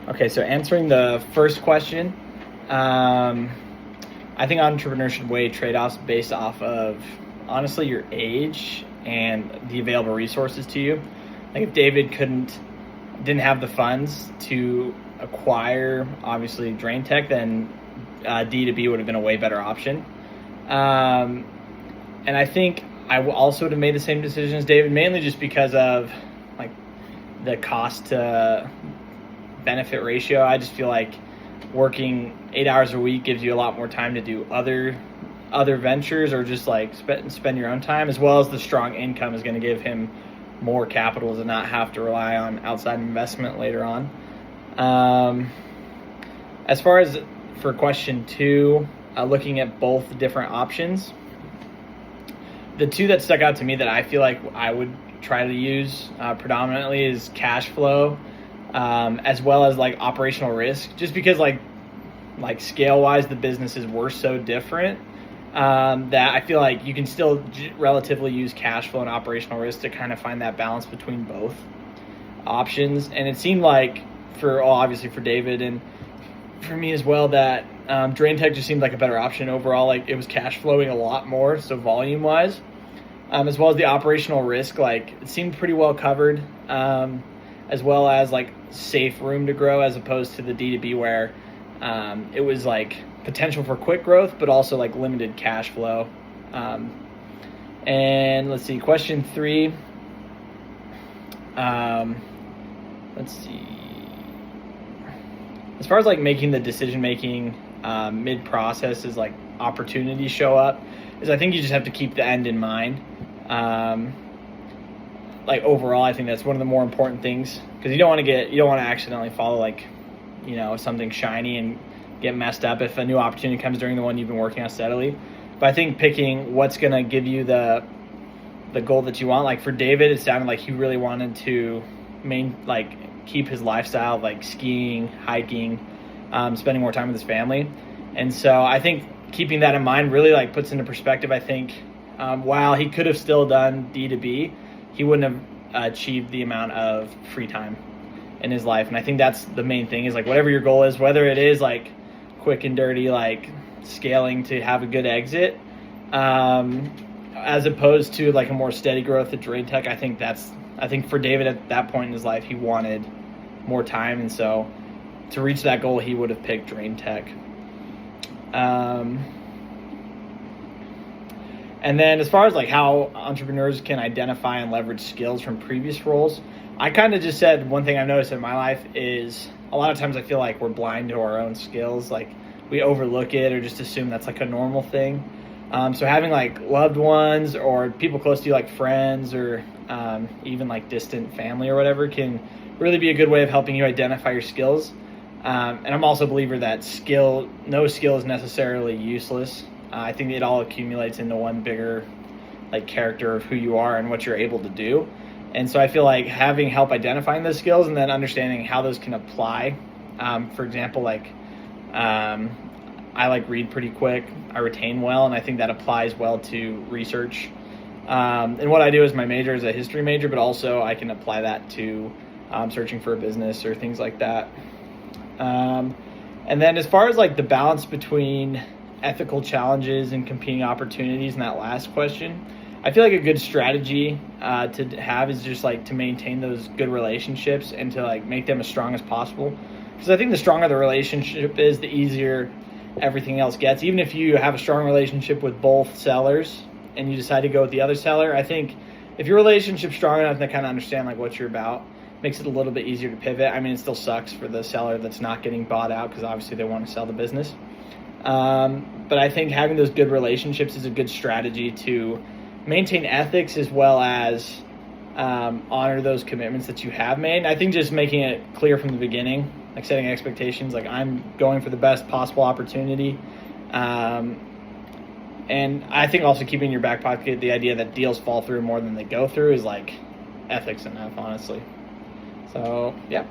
Okay, so answering the first question, I think entrepreneurs should weigh trade-offs based off of honestly your age and the available resources to you. Like if David didn't have the funds to acquire obviously Drain Tech, then D2B would have been a way better option. And I think I also would have made the same decision as David, mainly just because of like the cost to benefit ratio. I just feel like working 8 hours a week gives you a lot more time to do other ventures, or just like spend your own time, as well as the strong income is going to give him more capital to not have to rely on outside investment later on. As far as for question 2, looking at both different options, the two that stuck out to me that I feel like I would try to use predominantly is cash flow, as well as like operational risk, just because like scale wise the businesses were so different, that I feel like you can still relatively use cash flow and operational risk to kind of find that balance between both options. And it seemed like obviously for David and for me as well, that Drain Tech just seemed like a better option overall. Like it was cash flowing a lot more, so volume wise, as well as the operational risk, like it seemed pretty well covered, as well as like safe room to grow, as opposed to the D2B where it was like potential for quick growth, but also like limited cash flow. And let's see, question 3. Let's see. As far as like making the decision making mid-process is like opportunities show up, is I think you just have to keep the end in mind. Like overall, I think that's one of the more important things, because you don't want to accidentally follow like, something shiny and get messed up if a new opportunity comes during the one you've been working on steadily. But I think picking what's going to give you the goal that you want, like for David, it sounded like he really wanted to keep his lifestyle, like skiing, hiking, spending more time with his family. And so I think keeping that in mind really like puts into perspective, I think, while he could have still done D2B, he wouldn't have achieved the amount of free time in his life. And I think that's the main thing, is like whatever your goal is, whether it is like quick and dirty, like scaling to have a good exit, as opposed to like a more steady growth at Drain Tech. I think for David at that point in his life, he wanted more time. And so to reach that goal, he would have picked Drain Tech. And then as far as like how entrepreneurs can identify and leverage skills from previous roles, I kind of just said one thing I've noticed in my life is a lot of times I feel like we're blind to our own skills. Like we overlook it or just assume that's like a normal thing. So having like loved ones or people close to you, like friends or even like distant family or whatever, can really be a good way of helping you identify your skills. And I'm also a believer that no skill is necessarily useless. I think it all accumulates into one bigger like character of who you are and what you're able to do. And so I feel like having help identifying those skills and then understanding how those can apply. For example, like I like read pretty quick, I retain well, and I think that applies well to research. And what I do as my major is a history major, but also I can apply that to searching for a business or things like that. And then as far as like the balance between ethical challenges and competing opportunities in that last question, I feel like a good strategy to have is just like to maintain those good relationships and to like make them as strong as possible. Because I think the stronger the relationship is, the easier everything else gets. Even if you have a strong relationship with both sellers and you decide to go with the other seller, I think if your relationship's strong enough to kind of understand like what you're about, makes it a little bit easier to pivot. I mean, it still sucks for the seller that's not getting bought out, because obviously they want to sell the business. But I think having those good relationships is a good strategy to maintain ethics, as well as honor those commitments that you have made. And I think just making it clear from the beginning, like setting expectations, like I'm going for the best possible opportunity. And I think also keeping in your back pocket the idea that deals fall through more than they go through is like ethics enough, honestly. So, yeah.